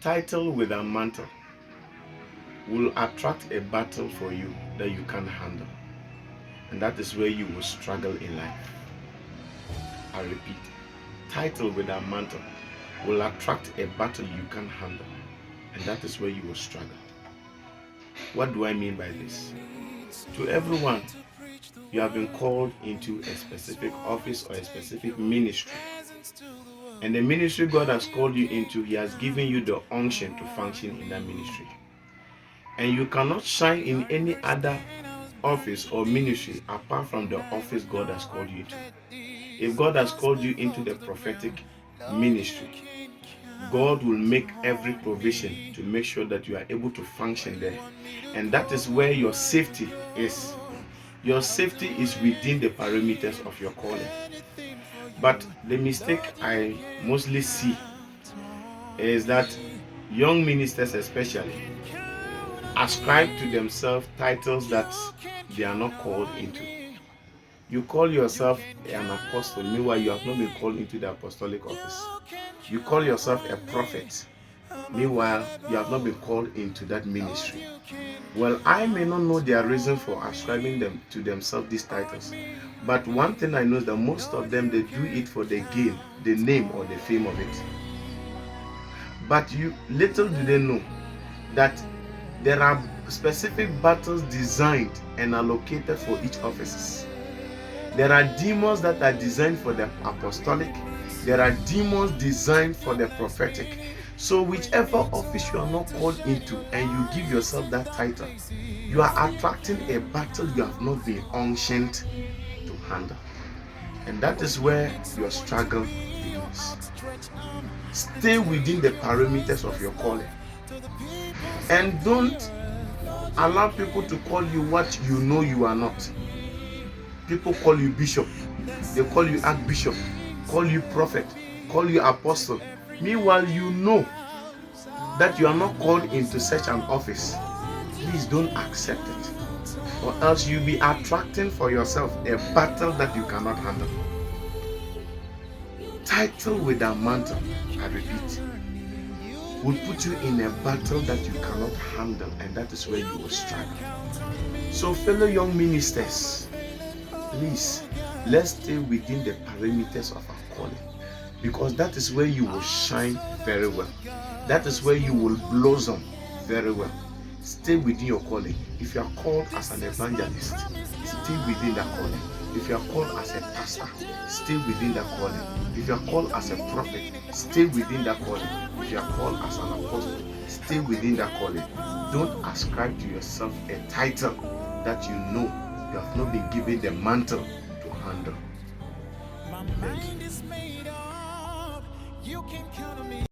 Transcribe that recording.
Title with a mantle will attract a battle for you that you can't handle. And that is where you will struggle in life. I repeat, title with a mantle will attract a battle you can't handle. And that is where you will struggle. What do I mean by this? To everyone, you have been called into a specific office or a specific ministry. And the ministry God has called you into, He has given you the unction to function in that ministry. And you cannot shine in any other office or ministry apart from the office God has called you to. If God has called you into the prophetic ministry, God will make every provision to make sure that you are able to function there. And that is where your safety is. Your safety is within the parameters of your calling. But the mistake I mostly see is that young ministers especially ascribe to themselves titles that they are not called into. You call yourself an apostle, meanwhile you have not been called into the apostolic office. You call yourself a prophet, meanwhile you have not been called into that ministry. Well, I may not know their reason for ascribing them to themselves these titles, but one thing I know is that most of them, they do it for the gain, the name or the fame of it. But little do they know that there are specific battles designed and allocated for each office. There are demons that are designed for the apostolic. There are demons designed for the prophetic. So whichever office you are not called into and you give yourself that title, you are attracting a battle you have not been unctioned to handle. And that is where your struggle begins. Stay within the parameters of your calling. And don't allow people to call you what you know you are not. People call you bishop, they call you archbishop, call you prophet, call you apostle. Meanwhile, you know that you are not called into such an office. Please don't accept it, or else you'll be attracting for yourself a battle that you cannot handle. Title with a mantle, I repeat, will put you in a battle that you cannot handle, and that is where you will struggle. So fellow young ministers, please, let's stay within the parameters of our calling, because that is where you will shine very well. That is where you will blossom very well. Stay within your calling. If you are called as an evangelist, stay within that calling. If you are called as a pastor, stay within that calling. If you are called as a prophet, stay within that calling. If you are called as an apostle, stay within that calling. Don't ascribe to yourself a title that you know you have not been given the mantle to handle. Thank you.